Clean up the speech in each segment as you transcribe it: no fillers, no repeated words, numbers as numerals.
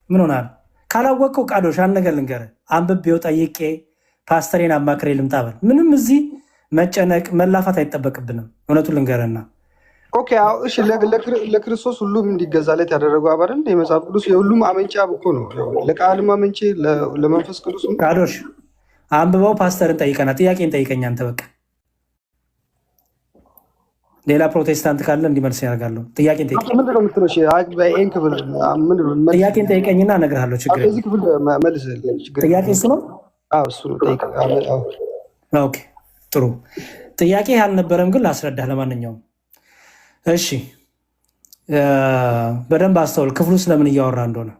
ምን ሆናል? ካላወቀው ቃዶሽ አንድ ነገር ልንገርህ፣ አንብቤው ጠይቄ ፓስተሬን አማክሬ ልምጣ በል። ምንም እዚህ መጨነቅ መላፋት አይጠበቅብንም። እውነቱን ልንገርህና ኦኬ እሺ፣ ለክርስቶስ ሁሉም እንዲገዛለት ያደረገው አብ አይደል? የመጽሐፍ ቅዱስ የሁሉም አመንጫ እኮ ነው። ለቃልም አመንጭ ለመንፈስ ቅዱስ ቃዶሽ አንብበው ፓስተርን ጠይቀና ጥያቄን ጠይቀኝ አንተ በቃ ሌላ ፕሮቴስታንት ካለ እንዲመልስ ያደርጋለሁ። ጥያቄን ጠይቀኝና እነግርሃለሁ። ችግር ጥያቄ እሱ ነው። ኦኬ ጥሩ ጥያቄ አልነበረም፣ ግን ላስረዳህ። ለማንኛውም እሺ በደንብ አስተውል፣ ክፍሉ ስለምን እያወራ እንደሆነ።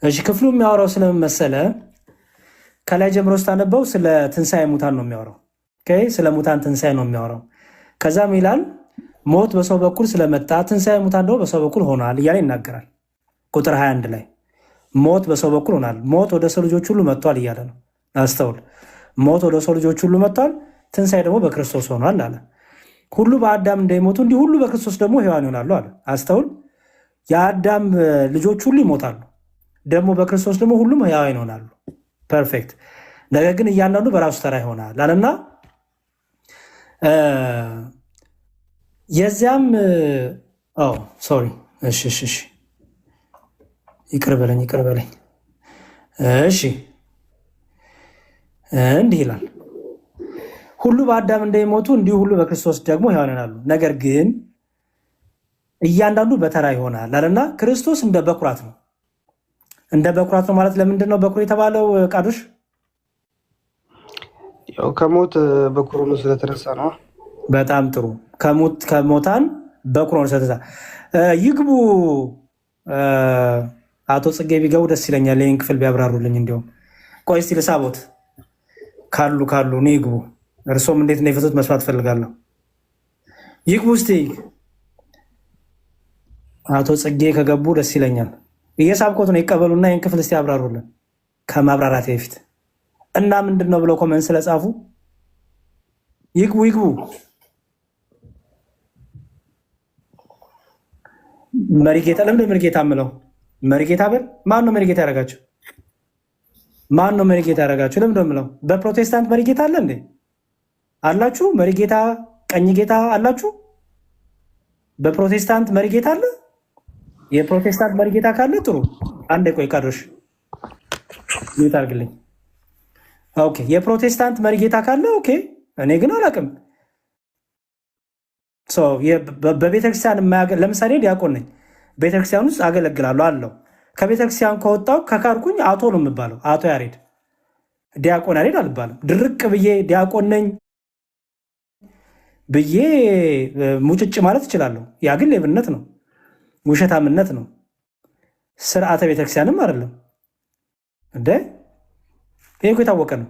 እሺ ክፍሉ የሚያወራው ስለምን መሰለ? ከላይ ጀምሮ ስታነበው ስለ ትንሣኤ ሙታን ነው የሚያወራው። ስለ ሙታን ትንሣኤ ነው የሚያወራው። ከዛም ይላል ሞት በሰው በኩል ስለመጣ ትንሣኤ ሙታን ደግሞ በሰው በኩል ሆኗል እያለ ይናገራል። ቁጥር 21 ላይ ሞት በሰው በኩል ሆኗል፣ ሞት ወደ ሰው ልጆች ሁሉ መጥቷል እያለ ነው። አስተውል፣ ሞት ወደ ሰው ልጆች ሁሉ መጥቷል፣ ትንሣኤ ደግሞ በክርስቶስ ሆኗል አለ። ሁሉ በአዳም እንዳይሞቱ እንዲህ ሁሉ በክርስቶስ ደግሞ ሕያዋን ይሆናሉ አለ። አስተውል፣ የአዳም ልጆች ሁሉ ይሞታሉ፣ ደግሞ በክርስቶስ ደግሞ ሁሉም ሕያዋን ይሆናሉ። ፐርፌክት። ነገር ግን እያንዳንዱ በራሱ ተራ ይሆናል አለና የዚያም ሶሪ እሺ ይቅር በለኝ። እሺ እንዲህ ይላል ሁሉ በአዳም እንደሚሞቱ እንዲሁ ሁሉ በክርስቶስ ደግሞ ሕያዋን ይሆናሉ፣ ነገር ግን እያንዳንዱ በተራ ይሆናል አለና ክርስቶስ እንደ በኩራት ነው። እንደ በኩራት ነው ማለት ለምንድን ነው በኩር የተባለው? ቃዶሽ ያው ከሞት በኩር ሆኖ ስለተነሳ ነው። በጣም ጥሩ። ከሞታን በኩር ሆኖ ስለተነሳ ይግቡ። አቶ ጽጌ ቢገቡ ደስ ይለኛል፣ ይህን ክፍል ቢያብራሩልኝ። እንዲሁም ቆይ እስኪ ልሳቦት ካሉ እኔ ይግቡ። እርሶም እንዴት እንደፈቱት መስማት ፈልጋለሁ። ይግቡ እስኪ አቶ ጽጌ ከገቡ ደስ ይለኛል። እየሳብኮት ነው። ይቀበሉና ይህን ክፍል እስኪ ያብራሩልን ከማብራራት በፊት እና ምንድን ነው ብለው ኮመንት ስለጻፉ ይግቡ። መሪጌታ ለምንድን መሪጌታ ምለው? መሪጌታ በል። ማን ነው መሪጌታ ያደረጋቸው? ለምንድን ምለው? በፕሮቴስታንት መሪጌታ አለ እንዴ? አላችሁ? መሪጌታ ቀኝ ጌታ አላችሁ? በፕሮቴስታንት መሪጌታ አለ? የፕሮቴስታንት መሪጌታ ካለ ጥሩ። አንዴ ቆይ ቃዶሽ ሚዩት አድርግልኝ። ኦኬ የፕሮቴስታንት መሪጌታ ካለ ኦኬ። እኔ ግን አላውቅም። በቤተክርስቲያን ለምሳሌ ዲያቆን ነኝ፣ ቤተክርስቲያን ውስጥ አገለግላለሁ አለው። ከቤተክርስቲያን ከወጣው ከካድኩኝ አቶ ነው የምባለው። አቶ ያሬድ፣ ዲያቆን ያሬድ አልባለም። ድርቅ ብዬ ዲያቆን ነኝ ብዬ ሙጭጭ ማለት እችላለሁ። ያ ግን ሌብነት ነው፣ ውሸታምነት ነው፣ ስርዓተ ቤተክርስቲያንም አይደለም። እንደ ይሄ የታወቀ ነው።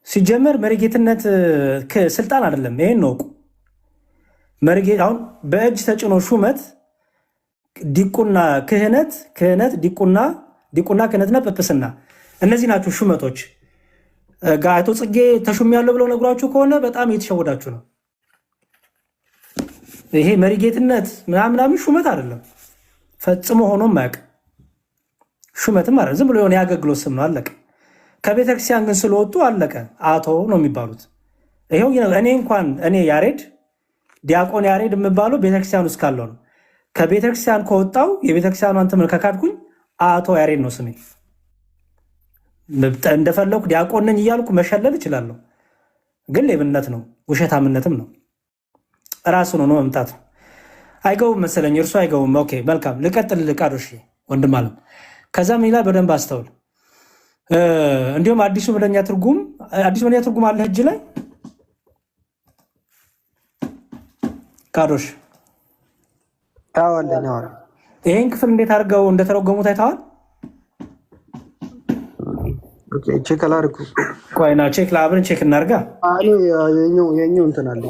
ሲጀመር መሪጌትነት ስልጣን አይደለም። ይሄን ነው መሪጌት። አሁን በእጅ ተጭኖ ሹመት ዲቁና፣ ክህነት፣ ዲቁና፣ ክህነትና ጵጵስና፣ እነዚህ ናቸው ሹመቶች። አቶ ጽጌ ተሹም ያለው ብለው ነግሯችሁ ከሆነ በጣም እየተሸወዳችሁ ነው። ይሄ መሪጌትነት ምናምን ሹመት አይደለም፣ ፈጽሞ ሆኖም አያውቅም። ሹመትም አይደለም፣ ዝም ብሎ የሆነ የአገልግሎት ስም ነው፣ አለቀ። ከቤተክርስቲያን ግን ስለወጡ አለቀ፣ አቶ ነው የሚባሉት። ይኸው እኔ ያሬድ ዲያቆን ያሬድ የምባለው ቤተክርስቲያን ውስጥ ካለው ነው። ከቤተክርስቲያን ከወጣው የቤተክርስቲያኗን ትምህርት ከካድኩኝ አቶ ያሬድ ነው ስሜ። እንደፈለኩ ዲያቆን ነኝ እያልኩ መሸለል እችላለሁ፣ ግን ሌብነት ነው፣ ውሸታምነትም ነው። ራሱን ሆኖ መምጣት ነው። አይገቡም መሰለኝ፣ እርሱ አይገቡም። ኦኬ መልካም ልቀጥል። ቃዶሽ ወንድም አለም ከዛም ይላል በደንብ አስተውል። እንዲሁም አዲሱ መደበኛ ትርጉም አለ እጅ ላይ ቃዶሽ ይሄን ክፍል እንዴት አድርገው እንደተረጎሙት አይተዋል? ቼክ አላደረኩ። ቆይና አብረን ቼክ እናድርጋ። የኛው እንትን አለ፣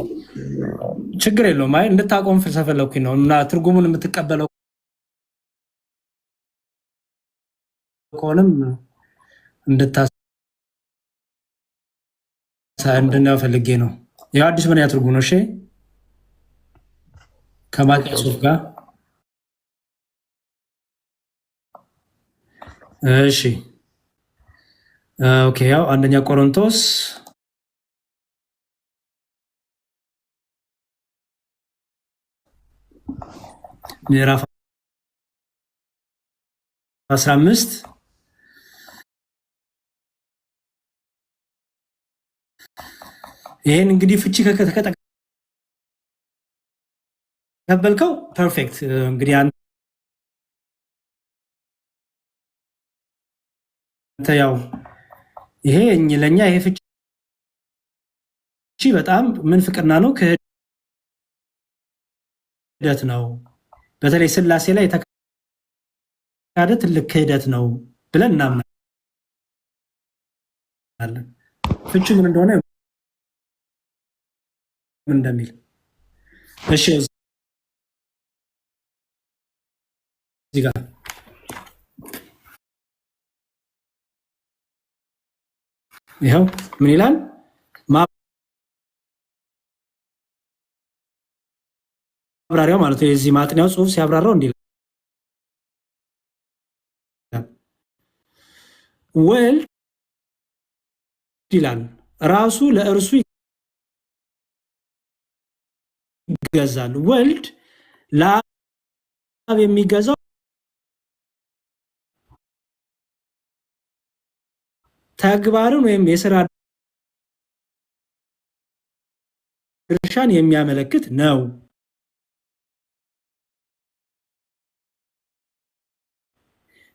ችግር የለውም። አይ እንድታቆም ስለፈለኩኝ ነው። እና ትርጉሙን የምትቀበለው ከሆነም እንድናየው ፈልጌ ነው። ያው አዲስ መደበኛ ትርጉም ነው። እሺ ከማቂያ ጽሑፍ ጋር እሺ ኦኬ። ያው አንደኛ ቆሮንቶስ ምዕራፍ 15 ይሄን እንግዲህ ፍቺ ከተቀበልከው ፐርፌክት። እንግዲህ አንተ ያው ይሄ ለኛ ይሄ ፍቺ በጣም ምንፍቅና ነው፣ ክህደት ነው። በተለይ ስላሴ ላይ የተካሄደ ትልቅ ክህደት ነው ብለን እናምናለን። ፍቺ ምን እንደሆነ ምን እንደሚል እሺ፣ እዚህ ጋር ይኸው ምን ይላል? ማብራሪያው ማለት ነው። የዚህ ማጥኛው ጽሑፍ ሲያብራራው እንዲህ ወልድ ይላል ራሱ ለእርሱ ይገዛል። ወልድ ለአብ የሚገዛው ተግባርን ወይም የስራ ድርሻን የሚያመለክት ነው።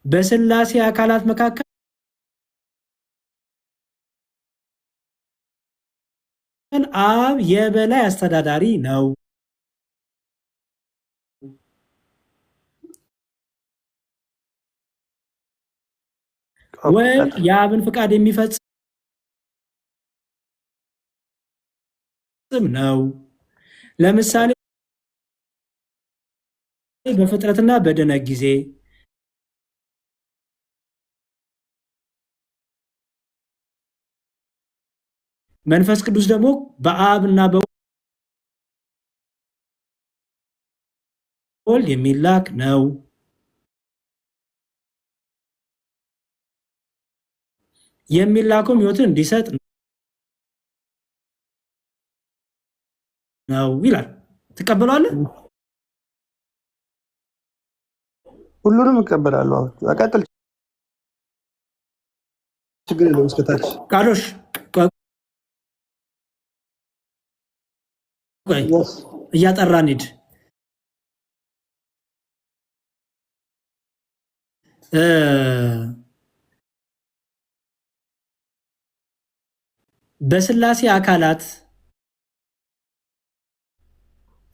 በስላሴ አካላት መካከል አብ የበላይ አስተዳዳሪ ነው። ወልድ የአብን ፍቃድ የሚፈጽም ነው። ለምሳሌ በፍጥረትና በድነት ጊዜ መንፈስ ቅዱስ ደግሞ በአብና በወልድ የሚላክ ነው። የሚላከውም ሕይወትን እንዲሰጥ ነው ይላል። ትቀበላለህ? ሁሉንም እቀበላለሁ። አቀጥል፣ ችግር የለውም። እስከታች ቃሎሽ እያጠራን ሂድ። በስላሴ አካላት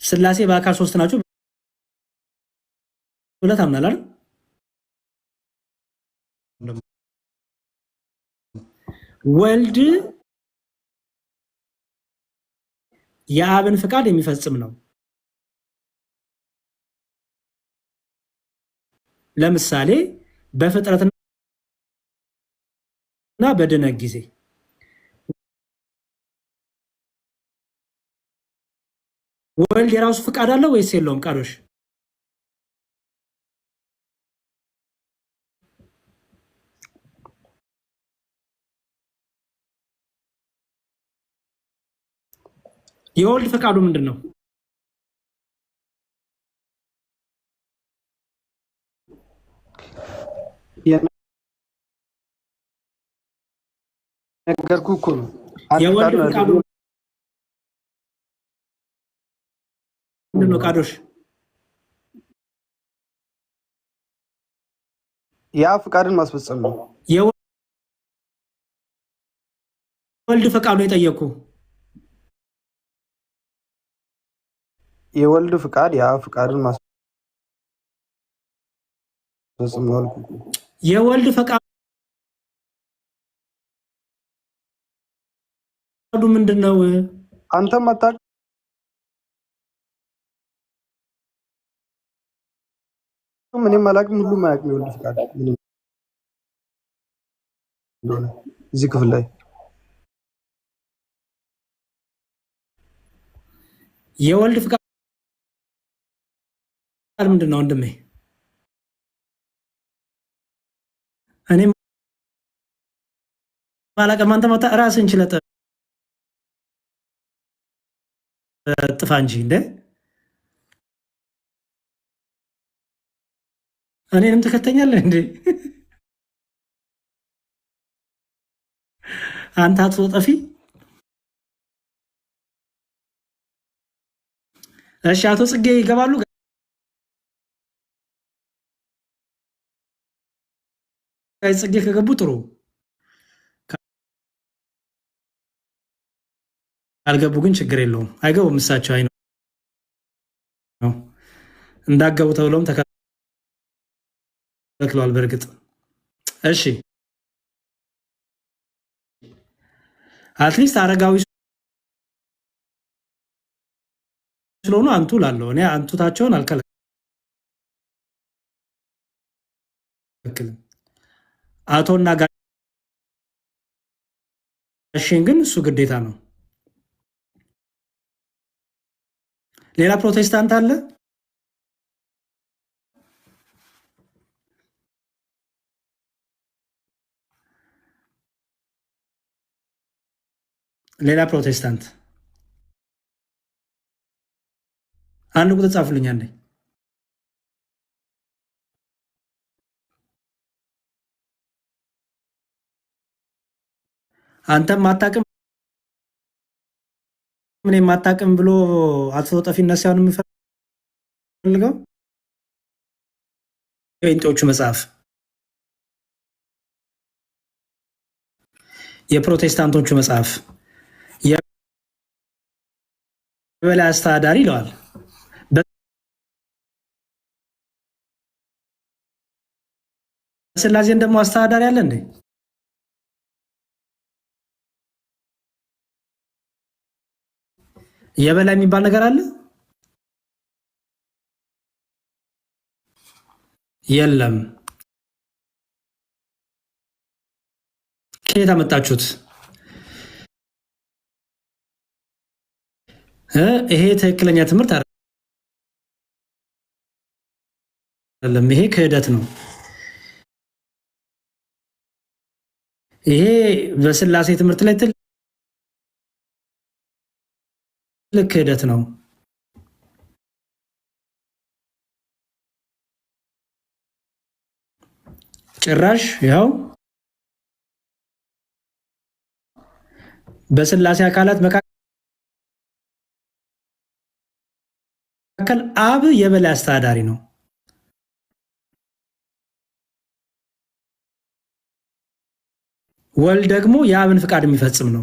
ስላሴ በአካል ሶስት ናቸው ብለህ ታምናለህ? ወልድ የአብን ፍቃድ የሚፈጽም ነው። ለምሳሌ በፍጥረትና በድነት ጊዜ ወልድ የራሱ ፍቃድ አለው ወይስ የለውም? ቃሎሽ የወልድ ፈቃዱ ምንድን ነው? የነገርኩህ እኮ ነው። የወልድ ፈቃዱ ምንድን ነው? ቃዶሽ ያ ፍቃድን ማስፈጸም ነው። የወልድ ፈቃዱ የጠየቁ የወልድ ፍቃድ ያ ፍቃድን ማስፈጸም ነው። የወልድ ፈቃዱ ምንድን ነው? አንተም አታውቅም፣ እኔም አላውቅም፣ ሁሉም አያውቅም የወልድ ፍቃድ ምንም እንደሆነ እዚህ ክፍል ላይ የወልድ ፍቃድ ምንድን ነው? ወንድሜ እኔ ማላቀም አንተ ማታ ራስን ችለህ ጥፋ እንጂ እንደ እኔንም ትከተኛለህ እንዴ? አንተ አቶ ጠፊ። እሺ አቶ ጽጌ ይገባሉ። ጋይ ጽጌ ከገቡ ጥሩ፣ ካልገቡ ግን ችግር የለውም። አይገቡም እሳቸው አይ ነው እንዳገቡ ተብለውም ተከልክለዋል በእርግጥ። እሺ አትሊስት አረጋዊ ስለሆኑ አንቱ ላለው እኔ አንቱታቸውን አልከለክልም። አቶና ጋሼን ግን እሱ ግዴታ ነው። ሌላ ፕሮቴስታንት አለ? ሌላ ፕሮቴስታንት አንድ ቁጥር ጻፉልኝ አንዴ። አንተም አታውቅም እኔም አታውቅም ብሎ አቶ ጠፊነት ሳይሆን የሚፈልገው ጴንጤዎቹ መጽሐፍ የፕሮቴስታንቶቹ መጽሐፍ የበላይ አስተዳዳሪ ይለዋል። በስላሴን ደግሞ አስተዳዳሪ አለ እንዴ? የበላይ የሚባል ነገር አለ? የለም። ከየት አመጣችሁት? ይሄ ትክክለኛ ትምህርት አይደለም። ይሄ ክህደት ነው። ይሄ በስላሴ ትምህርት ላይ ትልቅ ክህደት ነው። ጭራሽ ያው በስላሴ አካላት መካከል አብ የበላይ አስተዳዳሪ ነው። ወልድ ደግሞ የአብን ፍቃድ የሚፈጽም ነው።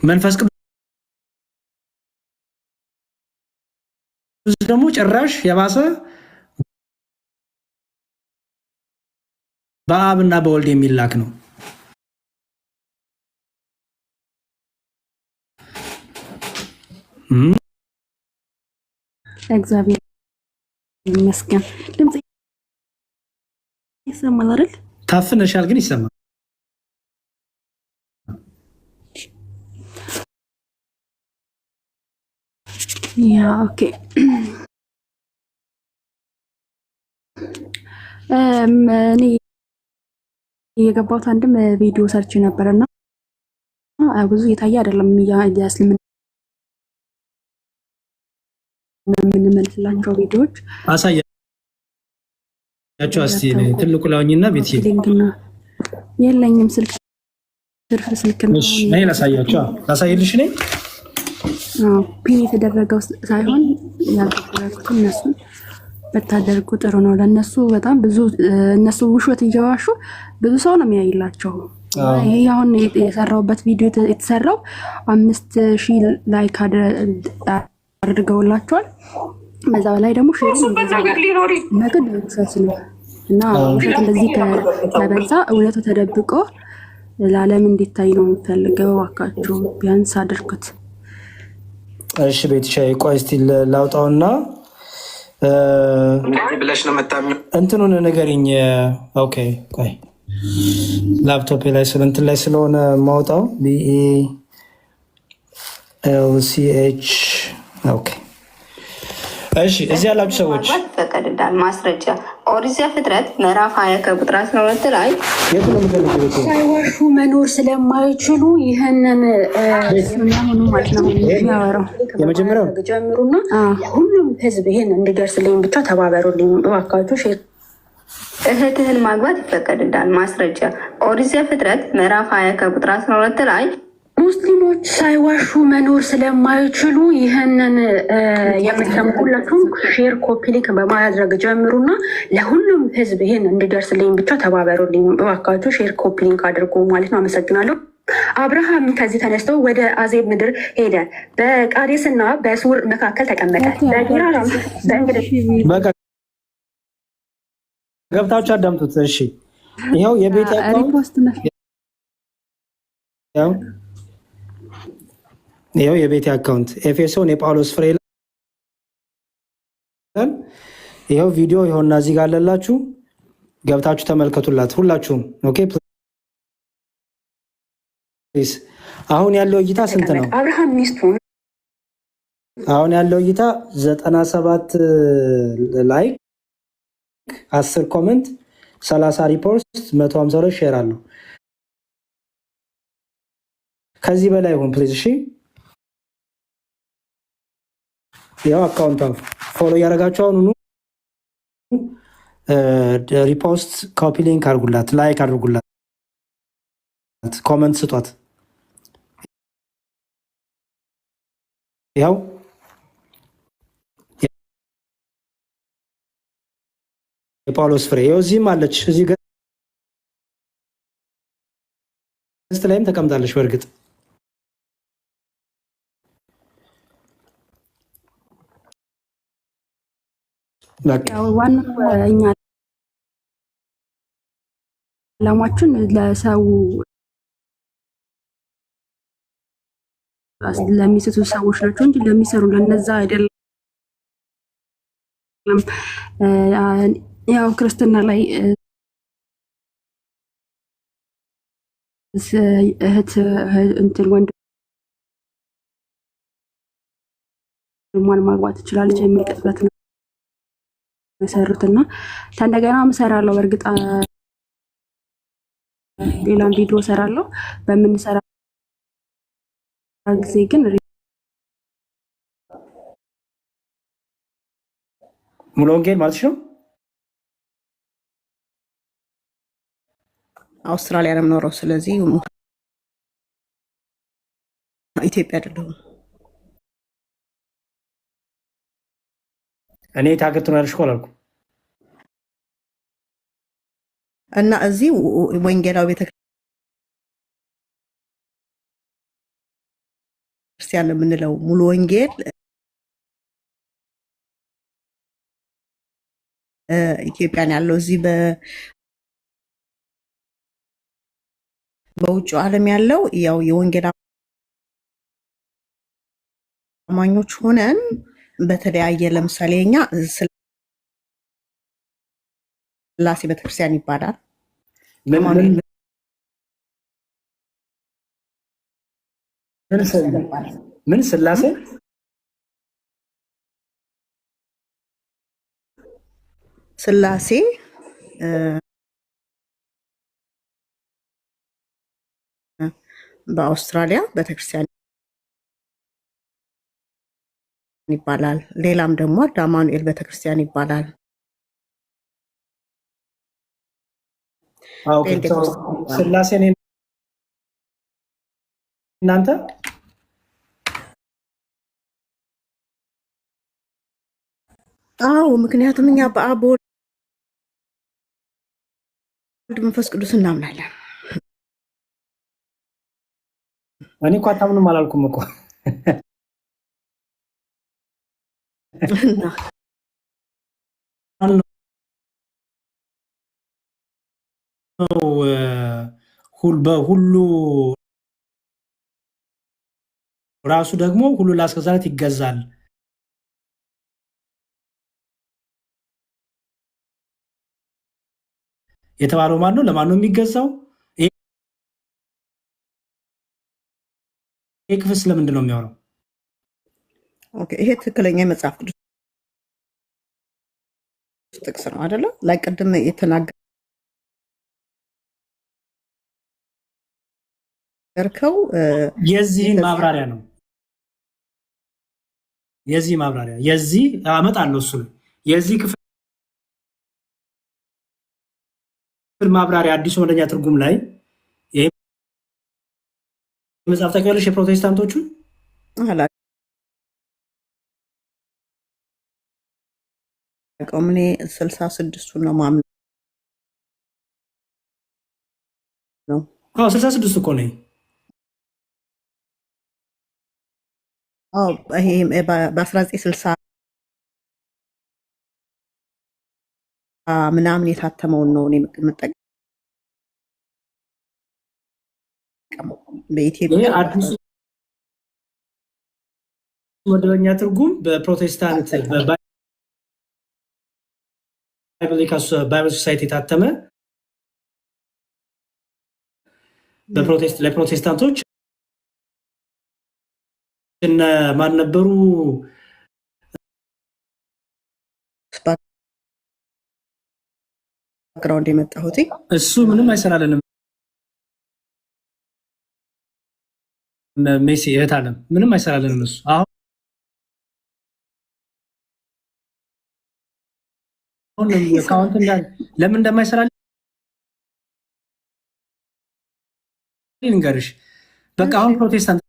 መንፈስ ቅዱስ ደግሞ ጭራሽ የባሰ በአብና በወልድ የሚላክ ነው። እግዚአብሔር ይመስገን። ድምጽ ይሰማል አይደል? ታፍነሻል ግን ይሰማል። ያ ኦኬ። እኔ የገባሁት አንድም ቪዲዮ ሰርች ነበርና ብዙ የታየ አይደለም። የእስልምና የምንመልስላቸው ቪዲዮዎች አሳያቸው እስቲ። ትልቁ ላውኝና ቤት የለኝም ስልክ ትርፍ ስልክ ነው። እኔ ላሳያቸው ላሳይልሽ ነኝ። ፒን የተደረገው ሳይሆን ያልተደረጉት እነሱን በታደርጉ ጥሩ ነው። ለነሱ በጣም ብዙ እነሱ ውሸት እየዋሹ ብዙ ሰው ነው የሚያይላቸው። ይሄ አሁን የሰራውበት ቪዲዮ የተሰራው 5000 ላይክ አድርገውላቸዋል። በዛ ላይ ደግሞ ሼር ነገር ውሸት ነው እና ውሸት እንደዚህ ከበዛ እውነቱ ተደብቆ ለዓለም እንዲታይ ነው የምፈልገው። እባካችሁ ቢያንስ አድርጉት። እሺ ቤትሻይ ቆይ እስቲ ላውጣውና ብለሽ ነው መጣም እንትኑን ንገሪኝ። ኦኬ ቆይ ላፕቶፕ ላይ እንትን ላይ ስለሆነ ማውጣው BELCH ኦኬ እሺ እዚህ ያላችሁ ሰዎች ይፈቀድልናል። ማስረጃ ኦሪት ዘፍጥረት ምዕራፍ 20 ከቁጥር 12 ላይ ሳይዋሹ መኖር ስለማይችሉ ይህንን የሚያምኑ ማለት ነው የሚያወራው የመጀመሪያው ጀምሩና ሁሉም ህዝብ ይህን እንዲደርስልኝ ብቻ ተባበሩልኝ እባካችሁ። እህትህን ማግባት ይፈቀድልናል። ማስረጃ ኦሪት ዘፍጥረት ምዕራፍ 20 ከቁጥር 12 ላይ ሙስሊሞች ሳይዋሹ መኖር ስለማይችሉ ይህንን የምትሰሙ ሁላችሁም ሼር ኮፒ ሊንክ በማድረግ ጀምሩና ለሁሉም ህዝብ ይህን እንዲደርስልኝ ብቻ ተባበሩልኝ እባካችሁ። ሼር ኮፒ ሊንክ አድርጎ ማለት ነው። አመሰግናለሁ። አብርሃም ከዚህ ተነስቶ ወደ አዜብ ምድር ሄደ፣ በቃዴስ እና በሱር መካከል ተቀመጠ። ገብታችሁ አዳምጡት። እሺ ይኸው የቤት ይኸው የቤቴ አካውንት ኤፌሶን የጳውሎስ ፍሬ ይላል። ይኸው ቪዲዮ ይኸውና እዚህ ጋር አለላችሁ፣ ገብታችሁ ተመልከቱላት ሁላችሁም። ኦኬ ፕሊዝ። አሁን ያለው እይታ ስንት ነው? አብርሃም ሚስቱ አሁን ያለው እይታ 97 ላይክ 10 ኮሜንት 30 ሪፖስት 152 ሼር አለው። ከዚህ በላይ ይሁን ፕሊዝ። እሺ ያው አካውንቷን ፎሎ ያደረጋችሁ አሁን ሪፖስት ኮፒ ሊንክ አድርጉላት፣ ላይክ አድርጉላት፣ ኮመንት ስጧት። ያው የጳውሎስ ፍሬ ያው እዚህም አለች፣ እዚህ ገጽ ላይም ተቀምጣለች። በእርግጥ ዋናው እኛ ዓላማችን ለሰው ለሚስቱ ሰዎች ናቸው እንጂ ለሚሰሩ ለነዛ አይደለም። ያው ክርስትና ላይ እህት እንትን ወንድሟን ማግባት ትችላለች የሚል ቅጽበት ነው መሰሩትና እንደገና እሰራለሁ። በእርግጥ ሌላም ቪዲዮ እሰራለሁ። በምንሰራ ጊዜ ግን ሙሉ ወንጌል ማለት ነው። አውስትራሊያ ነው የምኖረው። ስለዚህ ኢትዮጵያ አይደለሁም። እኔ ታገት ነው ያልሽው አላልኩም። እና እዚህ ወንጌላዊ ቤተክርስቲያን የምንለው ሙሉ ወንጌል ኢትዮጵያን ያለው እዚህ በውጭ ዓለም ያለው ያው የወንጌል አማኞች ሆነን በተለያየ ለምሳሌ እኛ ስላሴ ቤተክርስቲያን ይባላል። ምን ስላሴ ስላሴ በአውስትራሊያ ቤተክርስቲያን ይባላል። ሌላም ደግሞ አማኑኤል ቤተክርስቲያን ይባላል። ስላሴ እናንተ ምክንያቱም እኛ በአብ ወልድ መንፈስ ቅዱስ እናምናለን። እኔ እኮ አታምኑም አላልኩም እኮ በሁሉ ራሱ ደግሞ ሁሉ ላስገዛት ይገዛል የተባለው ማን ነው? ለማን ነው የሚገዛው? ይሄ ክፍል ስለምንድን ነው የሚያወራው? ይሄ ትክክለኛ የመጽሐፍ ቅዱስ ጥቅስ ነው አይደለ? ላይ ቅድም የተናገርከው የዚህን ማብራሪያ ነው። የዚህ ማብራሪያ የዚህ አመጣለሁ እሱ የዚህ ክፍል ማብራሪያ አዲሱ መደበኛ ትርጉም ላይ ይሄ መጽሐፍ ታውቂዋለሽ? የፕሮቴስታንቶቹ እኔ 66ቱን ነው ማምነው ነው። 66 እኮ ነው። ይሄ በ1960 ምናምን የታተመውን ነው እኔ የምጠቀመው። በኢትዮጵያ አዲሱ መደበኛ ትርጉም በፕሮቴስታንት ባይብል ሶሳይቲ የታተመ ለፕሮቴስታንቶች እነ ማን ነበሩ? ባክግራውንድ የመጣሁት እሱ ምንም አይሰራልንም። ሜሲ እህት አለም ምንም አይሰራልንም። እሱ አሁን አካውንት ለምን እንደማይሰራል ልንገርሽ። በቃ አሁን ፕሮቴስታንት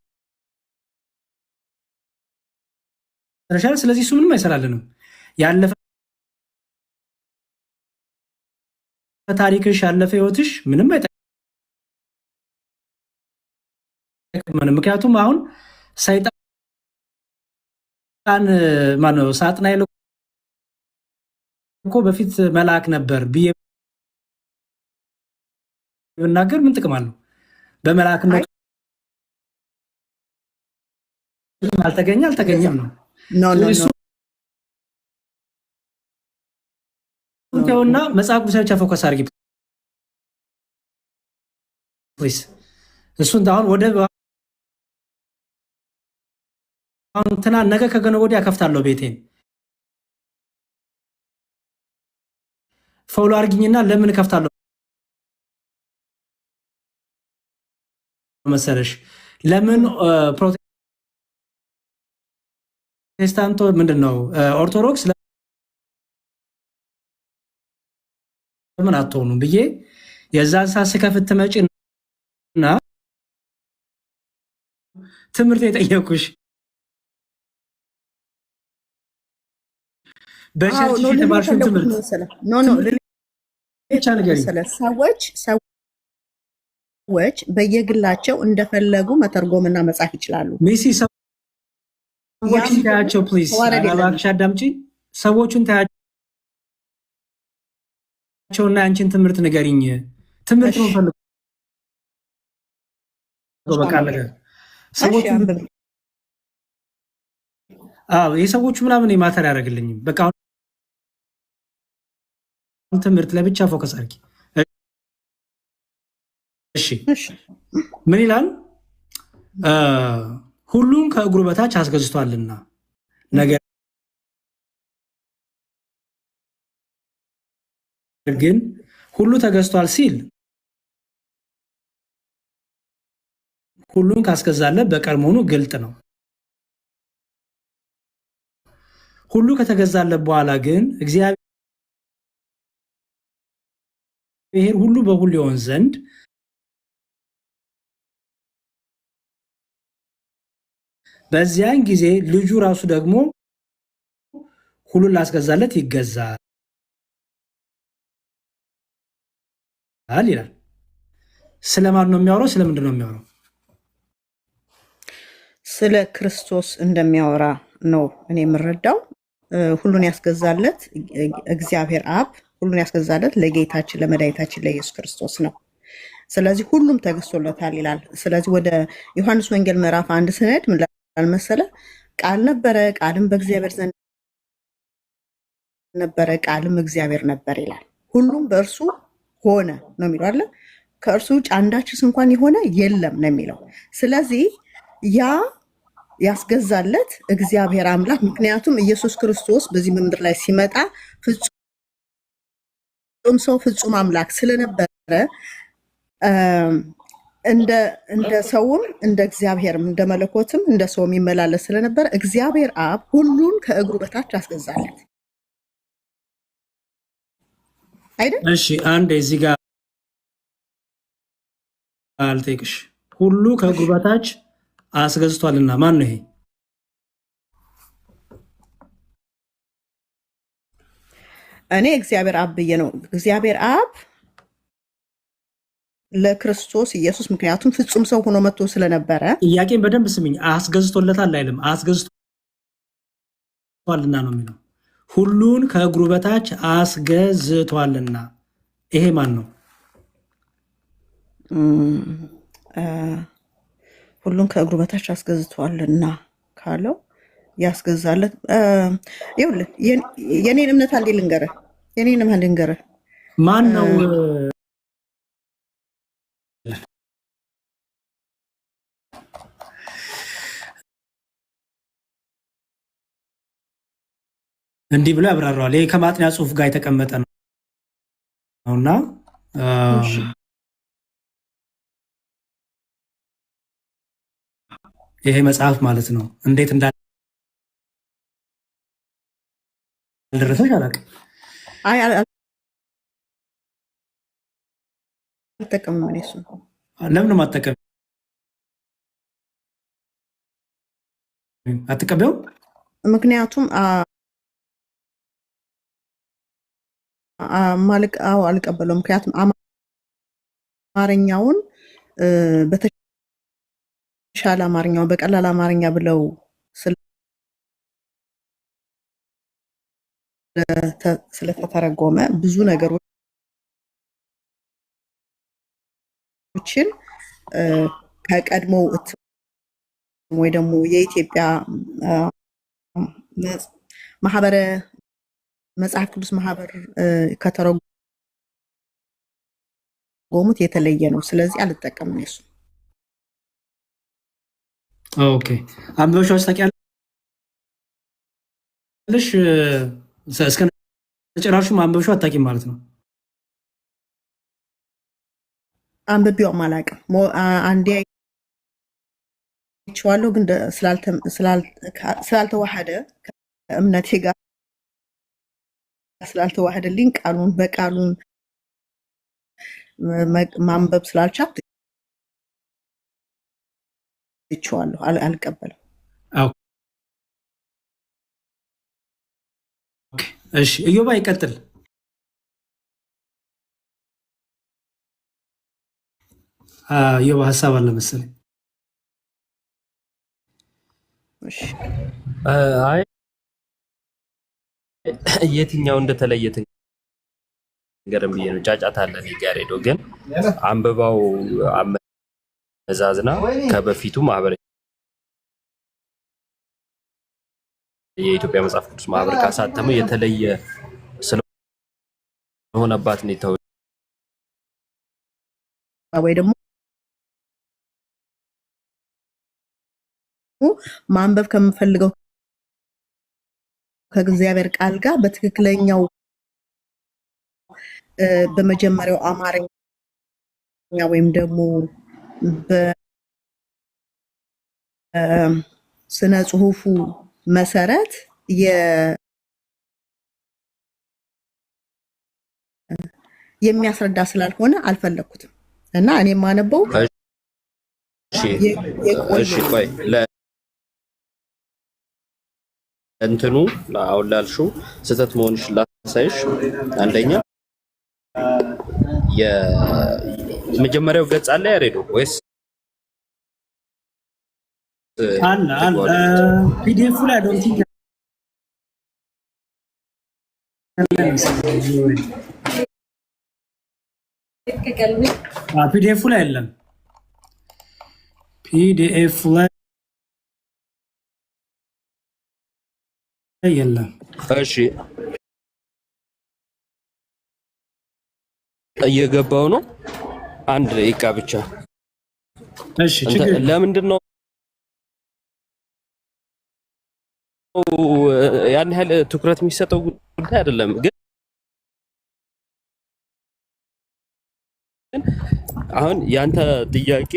ተረሻል። ስለዚህ እሱ ምንም አይሰራልንም። ያለፈ ታሪክሽ ያለፈ ህይወትሽ ምንም አይጠቅመንም። ምክንያቱም አሁን ሰይጣን ማነው ሳጥናኤል እኮ በፊት መልአክ ነበር ብዬ ብናገር ምን ጥቅም አለው? በመልአክነቱ አልተገኘም ነው። እና መጽሐፍ ቅዱስ ብቻ ፎከስ አድርጊ ፕሊዝ። እሱን አሁን ወደ ነገ ከገነ ወዲያ ከፍታለሁ ቤቴን ፎሎ አድርጊኝና ለምን ከፍታለሁ መሰለሽ? ለምን ፕሮቴስታንቶ ምንድነው ኦርቶዶክስ ለምን አትሆኑ ብዬ የዛን ሳስ ከፍት ትመጪና ትምህርት የጠየኩሽ በቸርች የተማርሽውን ትምህርት ብቻ ንገሪኝ። ሰዎች በየግላቸው እንደፈለጉ መተርጎምና መጻፍ ይችላሉ። ሚሲ ሰዎችን ታያቸው ፕሊዝ። እባክሽ አዳምጪ። ሰዎችን ታያቸውና አንቺን ትምህርት ንገሪኝ። ትምህርት ነው ፈልጉ። በቃ ነገር የሰዎቹ ምናምን የማተር ያደርግልኝም። በቃ ትምህርት ለብቻ ፎከስ አድርጊ። እሺ ምን ይላል? ሁሉም ከእግሩ በታች አስገዝቷልና ነገር ግን ሁሉ ተገዝቷል ሲል ሁሉን ካስገዛለት በቀር መሆኑ ግልጥ ነው። ሁሉ ከተገዛለት በኋላ ግን እግዚአብሔር ሁሉ በሁሉ ይሆን ዘንድ በዚያን ጊዜ ልጁ ራሱ ደግሞ ሁሉን ላስገዛለት ይገዛል ይላል። ስለማን ነው የሚያወራው? ስለምንድን ነው የሚያወራው? ስለ ክርስቶስ እንደሚያወራ ነው እኔ የምረዳው። ሁሉን ያስገዛለት እግዚአብሔር አብ ሁሉን ያስገዛለት ለጌታችን ለመድኃኒታችን ለኢየሱስ ክርስቶስ ነው። ስለዚህ ሁሉም ተገዝቶለታል ይላል። ስለዚህ ወደ ዮሐንስ ወንጌል ምዕራፍ 1 ስንሄድ ምን ይላል መሰለ? ቃል ነበረ፣ ቃልም በእግዚአብሔር ዘንድ ነበረ፣ ቃልም እግዚአብሔር ነበር ይላል። ሁሉም በእርሱ ሆነ ነው የሚለው አለ። ከእርሱ ውጭ አንዳችስ እንኳን የሆነ የለም ነው የሚለው። ስለዚህ ያ ያስገዛለት እግዚአብሔር አምላክ፣ ምክንያቱም ኢየሱስ ክርስቶስ በዚህ ምድር ላይ ሲመጣ ፍጹም ፍጹም ሰው ፍጹም አምላክ ስለነበረ እንደ ሰውም እንደ እግዚአብሔርም እንደ መለኮትም እንደ ሰው የሚመላለስ ስለነበረ እግዚአብሔር አብ ሁሉን ከእግሩ በታች አስገዛለት አይደል? እሺ አንድ እዚህ ጋር አልጠይቅሽ። ሁሉ ከእግሩ በታች አስገዝቷልና ማን ነው ይሄ? እኔ እግዚአብሔር አብ ብዬ ነው። እግዚአብሔር አብ ለክርስቶስ ኢየሱስ ምክንያቱም ፍጹም ሰው ሆኖ መጥቶ ስለነበረ ጥያቄን በደንብ ስምኝ። አስገዝቶለታል አይልም፣ አስገዝቷልና ነው የሚለው። ሁሉን ከእግሩ በታች አስገዝቷልና ይሄ ማን ነው? ሁሉን ከእግሩ በታች አስገዝቷልና ካለው ያስገዛለት ይኸውልህ፣ የኔን እምነት አንዴ ልንገርህ። ማን ነው? እንዲህ ብሎ ያብራራዋል። ይሄ ከማጥኛ ጽሑፍ ጋር የተቀመጠ ነውና ይሄ መጽሐፍ ማለት ነው። እንዴት እንዳልደረሰሽ አላውቅም። አይ አልጠቀምም። እኔ እሱን ለምን ማጠቀም አትቀበው? ምክንያቱም አልቀበለው። ምክንያቱም አማርኛውን በተሻለ አማርኛውን በቀላል አማርኛ ብለው ስለተተረጎመ ብዙ ነገሮችን ከቀድሞ ወይ ደግሞ የኢትዮጵያ ማህበረ መጽሐፍ ቅዱስ ማህበር ከተረጎሙት የተለየ ነው። ስለዚህ አልጠቀምም እሱ። ኦኬ አንበበሽ ታውቂያለሽ? እስከ ጭራሹ አንበበሽ አታውቂም ማለት ነው? አንብቤውም አላውቅም። አንዴ አይቼዋለሁ፣ ግን ስላልተዋሃደ ከእምነቴ ጋር ስላልተዋሃደልኝ ቃሉን በቃሉን ማንበብ ስላልቻልኩ አይቼዋለሁ፣ አልቀበልም። እሺ እዮባ ይቀጥል። እዮባ ሀሳብ አለ መሰለኝ። አይ የትኛው እንደተለየ ትንገርም ብዬ ነው። ጫጫታ አለ እኔ ጋር ሄዶ ግን አንብባው አመዛዝና ከበፊቱ ማህበር የኢትዮጵያ መጽሐፍ ቅዱስ ማህበር ካሳተመ የተለየ ስለሆነባት ነው የተው ወይ ደግሞ ማንበብ ከምፈልገው ከእግዚአብሔር ቃል ጋር በትክክለኛው በመጀመሪያው አማርኛ ወይም ደግሞ በስነ ጽሁፉ መሰረት የሚያስረዳ ስላልሆነ አልፈለኩትም እና እኔ የማነበው እሺ ቆይ እንትኑ አሁን ላልሽው ስህተት መሆንሽ ላሳይሽ። አንደኛ የመጀመሪያው ገጽ አለ ያሬዶ ወይስ አለ ፒዲኤፍ ላይ ዶንት ቲንክ ፒዲኤፍ ላይ የለም። ፒዲኤፍ ላይ የለም። እሺ እየገባው ነው። አንድ ደቂቃ ብቻ። እሺ ችግር ለምንድን ነው ያን ያህል ትኩረት የሚሰጠው ጉዳይ አይደለም ግን አሁን ያንተ ጥያቄ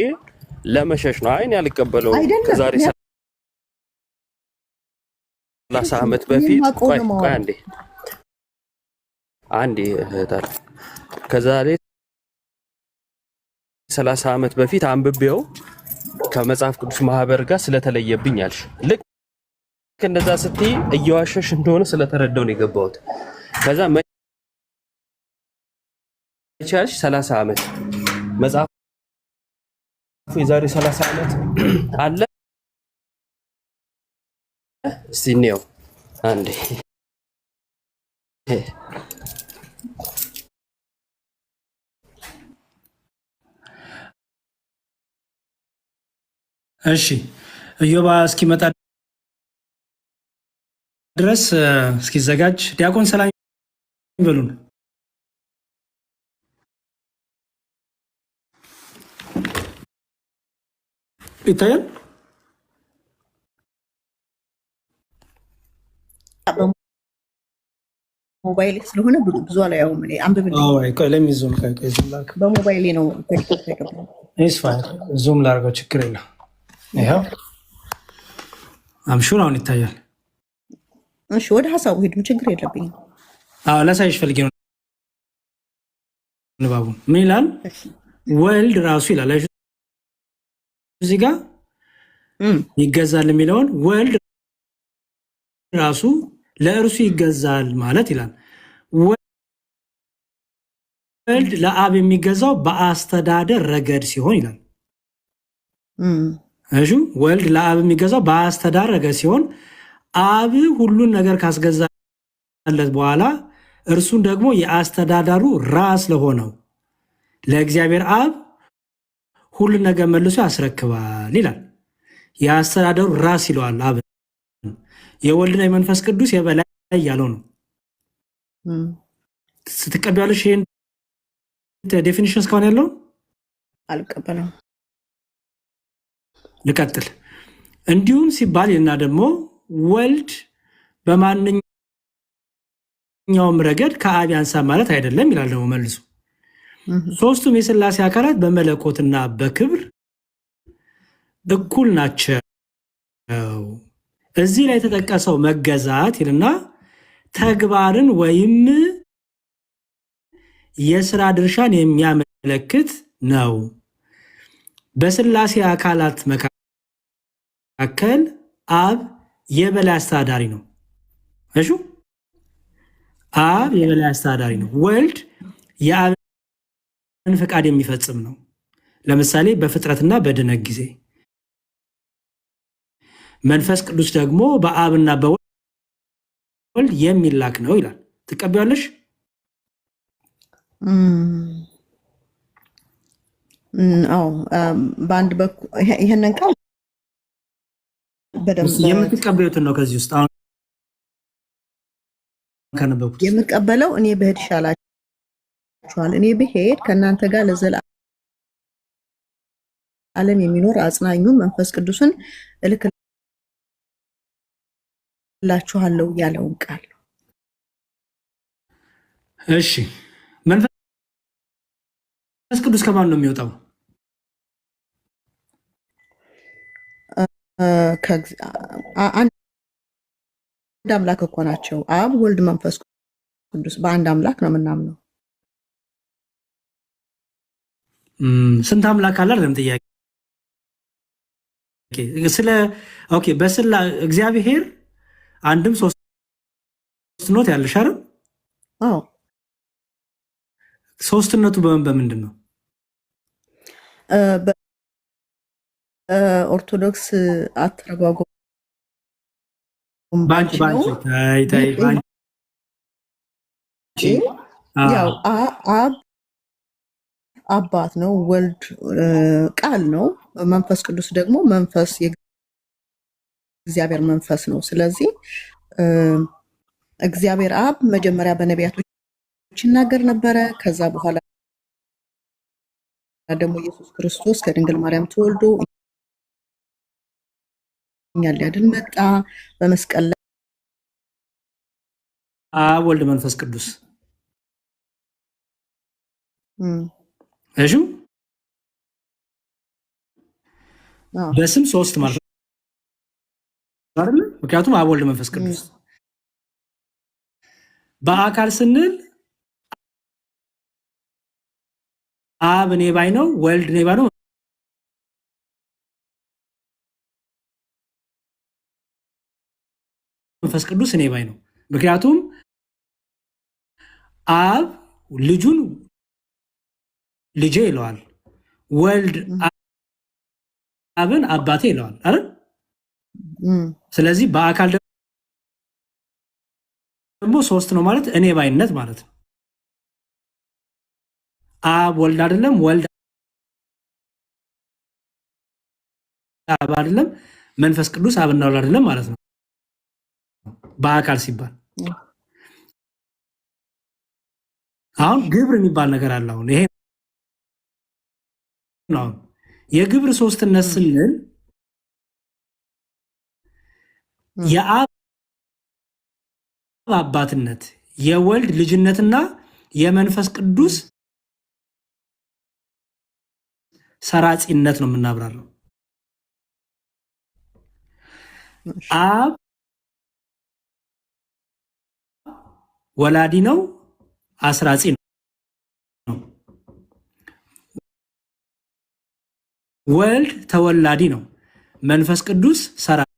ለመሸሽ ነው። አይን ያልቀበለው አይደለም ከዛሬ 30 ዓመት በፊት ቆይ አንዴ እህታል ከዛሬ 30 ዓመት በፊት አንብቤው ከመጽሐፍ ቅዱስ ማህበር ጋር ስለተለየብኝ አልሽ። ልክ እንደዛ ስትይ እየዋሸሽ እንደሆነ ስለተረዳው ነው የገባሁት። ከዛ መቻልሽ 30 ዓመት መጽሐፉ የዛሬ 30 ዓመት አለ። እስቲ እንየው አንዴ። እሺ ኢዮባ እስኪመጣ ድረስ እስኪዘጋጅ ዲያቆን ሰላም ይበሉን። ይታያል። ሞባይል ስለሆነ ብዙ ላይ ያው ምን አንብብልኝ። አይ ቆይ ለሚዙም ቆይ ዙም ላርግ። በሞባይል ነው ቴክስት ተቀበለው። ኢስ ፋይን ዙም ላርገው ችግር የለም። ይሄው አምሹር አሁን ይታያል። እሺ ወደ ሐሳቡ ሄዱ ችግር የለብኝም። ላሳይሽ ፈልጌ ነው። ንባቡ ምን ይላል? ወልድ ራሱ ይላል እዚህ ጋር ይገዛል የሚለውን ወልድ ራሱ ለእርሱ ይገዛል ማለት ይላል። ወልድ ለአብ የሚገዛው በአስተዳደር ረገድ ሲሆን ይላል። እሺ ወልድ ለአብ የሚገዛው በአስተዳደር ረገድ ሲሆን አብ ሁሉን ነገር ካስገዛለት በኋላ እርሱን ደግሞ የአስተዳደሩ ራስ ለሆነው ለእግዚአብሔር አብ ሁሉን ነገር መልሶ ያስረክባል ይላል። የአስተዳደሩ ራስ ይለዋል አብ። የወልድና የመንፈስ ቅዱስ የበላይ ያለው ነው። ስትቀበያለሽ ይሄን ዴፊኒሽን እስካሁን ያለው አልቀበለም። ልቀጥል። እንዲሁም ሲባል እና ደግሞ ወልድ በማንኛውም ረገድ ከአብ ያንሳል ማለት አይደለም ይላል ደግሞ መልሶ። ሶስቱም የሥላሴ አካላት በመለኮትና በክብር እኩል ናቸው። እዚህ ላይ የተጠቀሰው መገዛት ይልና ተግባርን ወይም የሥራ ድርሻን የሚያመለክት ነው። በሥላሴ አካላት መካከል አብ የበላይ አስተዳዳሪ ነው። እሺ አብ የበላይ አስተዳዳሪ ነው። ወልድ የአብን ፈቃድ የሚፈጽም ነው። ለምሳሌ በፍጥረትና በድነት ጊዜ። መንፈስ ቅዱስ ደግሞ በአብና በወልድ የሚላክ ነው ይላል። ትቀበያለሽ? አዎ በአንድ በኩል ይሄንን ቃል በደንብ የምትቀበዩትን ነው። ከዚህ ውስጥ አሁን ከነበርኩት የምቀበለው እኔ ብሄድ ይሻላችኋል። እኔ ብሄድ ከእናንተ ጋር ለዘላለም የሚኖር አጽናኙ መንፈስ ቅዱስን እልክላችኋለሁ ያለውን ቃል ነው። እሺ መንፈስ ቅዱስ ከማን ነው የሚወጣው? አንድ አምላክ እኮ ናቸው። አብ ወልድ መንፈስ ቅዱስ በአንድ አምላክ ነው የምናምነው። ስንት አምላክ አለ አይደለም ጥያቄ። ስለ ኦኬ በስላ እግዚአብሔር አንድም ሶስት ኖት ያለሽ አይደል? አዎ ሶስትነቱ በምንድን ነው? ኦርቶዶክስ አተረጓጎም ያው አብ አባት ነው፣ ወልድ ቃል ነው፣ መንፈስ ቅዱስ ደግሞ መንፈስ የእግዚአብሔር መንፈስ ነው። ስለዚህ እግዚአብሔር አብ መጀመሪያ በነቢያቶች ይናገር ነበረ። ከዛ በኋላ ደግሞ ኢየሱስ ክርስቶስ ከድንግል ማርያም ተወልዶ እኛን ሊያድን መጣ። በመስቀል ላይ አብ ወልድ መንፈስ ቅዱስ እሺ በስም ሶስት ማለት አይደል? ምክንያቱም አብ ወልድ መንፈስ ቅዱስ። በአካል ስንል አብ እኔ ባይ ነው፣ ወልድ እኔ ባይ ነው፣ መንፈስ ቅዱስ እኔ ባይ ነው። ምክንያቱም አብ ልጁን ልጄ ይለዋል፣ ወልድ አብን አባቴ ይለዋል አይደል? ስለዚህ በአካል ደግሞ ሶስት ነው ማለት እኔ ባይነት ማለት ነው። አብ ወልድ አይደለም፣ ወልድ አብ አይደለም፣ መንፈስ ቅዱስ አብና ወልድ አይደለም ማለት ነው በአካል ሲባል። አሁን ግብር የሚባል ነገር አለ። አሁን ይሄ ነው የግብር ሶስትነት ስንል የአብ አባትነት፣ የወልድ ልጅነትና የመንፈስ ቅዱስ ሰራጺነት ነው የምናብራራው። አብ ወላዲ ነው፣ አስራጺ ነው። ወልድ ተወላዲ ነው፣ መንፈስ ቅዱስ ሰራጺ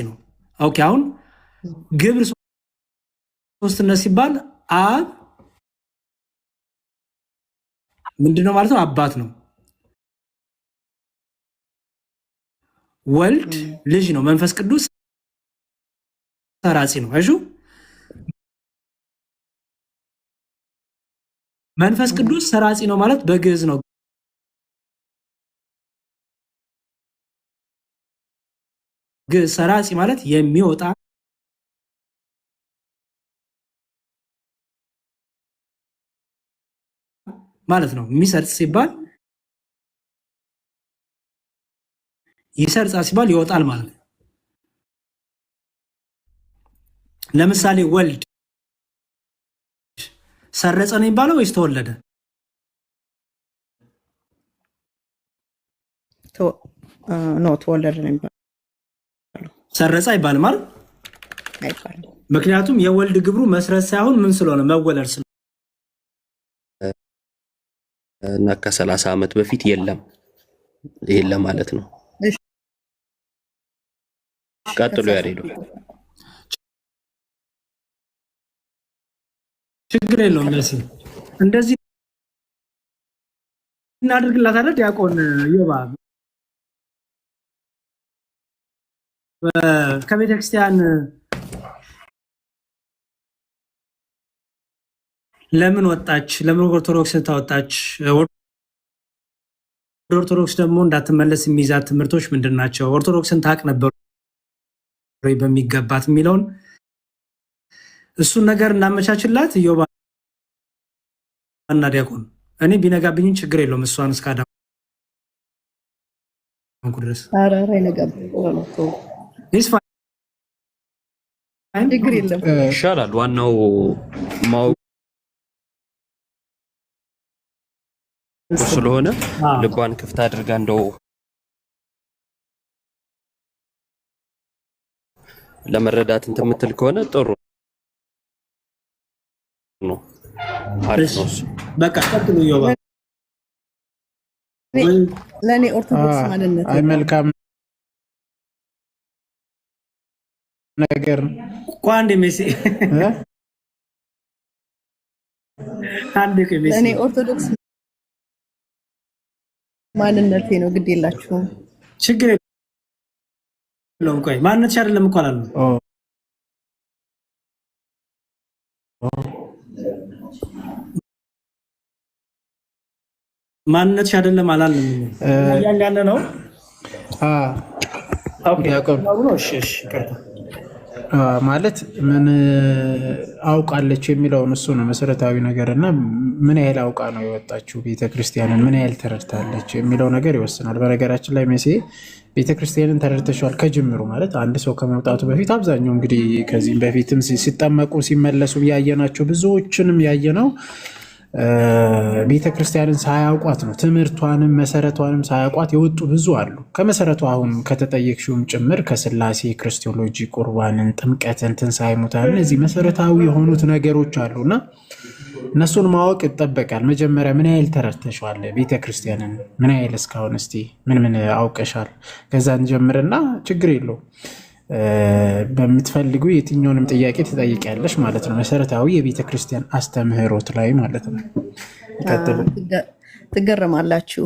ነው። ኦኬ አሁን ግብር ሶስትነት ሲባል አብ ምንድነው ማለት ነው? አባት ነው። ወልድ ልጅ ነው፣ መንፈስ ቅዱስ ሰራጺ ነው። አይሹ መንፈስ ቅዱስ ሰራጺ ነው ማለት በግዕዝ ነው። ግዕዝ ሰራጺ ማለት የሚወጣ ማለት ነው። የሚሰርጽ ሲባል ይሰርጻ ሲባል ይወጣል ማለት ነው። ለምሳሌ ወልድ ሰረጸ ነው የሚባለው ወይስ ተወለደ? ተወለደ ነው የሚባለው። ሰረጸ አይባልም ማለት አይባልም። ምክንያቱም የወልድ ግብሩ መስረት ሳይሆን ምን ስለሆነ መወለድ ስለሆነ እና ከ30 ዓመት በፊት የለም ማለት ነው። ቀጥሎ ያሬዱ ችግር የለውም። እንደዚህ እናድርግላት አይደል? ዲያቆን ዮባ ከቤተ ክርስቲያን ለምን ወጣች? ለምን ኦርቶዶክስን ታወጣች? ኦርቶዶክስ ደግሞ እንዳትመለስ የሚይዛት ትምህርቶች ምንድን ናቸው? ኦርቶዶክስን ታውቅ ነበር ወይ በሚገባት የሚለውን እሱን ነገር እናመቻችላት። ዮባ እና ዲያቆን እኔ ቢነጋብኝ ችግር የለውም። እሷን እስካዳንኩ ድረስ ችግር የለም ይሻላል። ዋናው ማወቅ ስለሆነ ልቧን ክፍት አድርጋ እንደው ለመረዳት እንትን የምትል ከሆነ ጥሩ ነው። አሪፍ ነው። በቃ ቀጥሉ። ዮባ ለኔ ኦርቶዶክስ ማንነት አይ መልካም ነገር ቋንዴ ሜሲ አንዴ ከሜሲ ለኔ ኦርቶዶክስ ማንነቴ ነው። ግድ የላችሁም። ችግር የለውም። ቆይ ማንነትሽ አይደለም እኮ አላለም። ማንነትሽ አይደለም አላለም። ያለ ነው። ማለት ምን አውቃለች የሚለውን እሱ ነው መሰረታዊ ነገር እና ምን ያህል አውቃ ነው የወጣችው ቤተክርስቲያንን ምን ያህል ተረድታለች የሚለው ነገር ይወስናል። በነገራችን ላይ መቼ ቤተክርስቲያንን ተረድተሻል ከጅምሩ ማለት አንድ ሰው ከመውጣቱ በፊት አብዛኛው እንግዲህ ከዚህም በፊትም ሲጠመቁ ሲመለሱ ያየናቸው ብዙዎችንም ያየነው ቤተክርስቲያንን ሳያውቋት ነው። ትምህርቷንም መሰረቷንም ሳያውቋት የወጡ ብዙ አሉ። ከመሰረቱ አሁን ከተጠየቅሽውም ጭምር ከስላሴ ክርስቶሎጂ፣ ቁርባንን፣ ጥምቀትን፣ ትንሣኤ ሙታን እነዚህ መሰረታዊ የሆኑት ነገሮች አሉና እነሱን ማወቅ ይጠበቃል። መጀመሪያ ምን ያህል ተረድተሻል ቤተክርስቲያንን? ምን ያህል እስካሁን እስቲ ምን አውቀሻል? ከዛን ጀምርና ችግር የለው በምትፈልጉ የትኛውንም ጥያቄ ትጠይቂያለሽ ማለት ነው። መሰረታዊ የቤተክርስቲያን አስተምህሮት ላይ ማለት ነው። ይቀጥሉ። ትገረማላችሁ።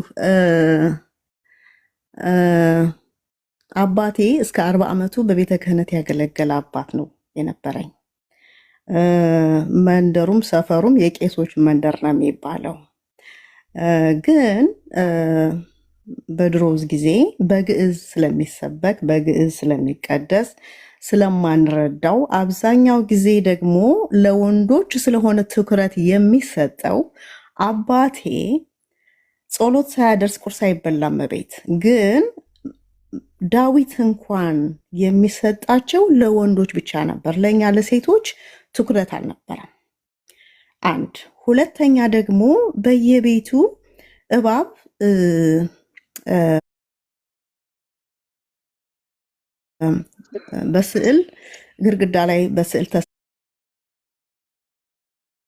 አባቴ እስከ 40 ዓመቱ በቤተ ክህነት ያገለገለ አባት ነው የነበረኝ። መንደሩም ሰፈሩም የቄሶች መንደር ነው የሚባለው። ግን በድሮዝ ጊዜ በግዕዝ ስለሚሰበክ በግዕዝ ስለሚቀደስ ስለማንረዳው አብዛኛው ጊዜ ደግሞ ለወንዶች ስለሆነ ትኩረት የሚሰጠው አባቴ ጸሎት ሳያደርስ ቁርስ አይበላም ቤት። ግን ዳዊት እንኳን የሚሰጣቸው ለወንዶች ብቻ ነበር፣ ለእኛ ለሴቶች ትኩረት አልነበረም። አንድ ሁለተኛ ደግሞ በየቤቱ እባብ በስዕል ግድግዳ ላይ በስዕል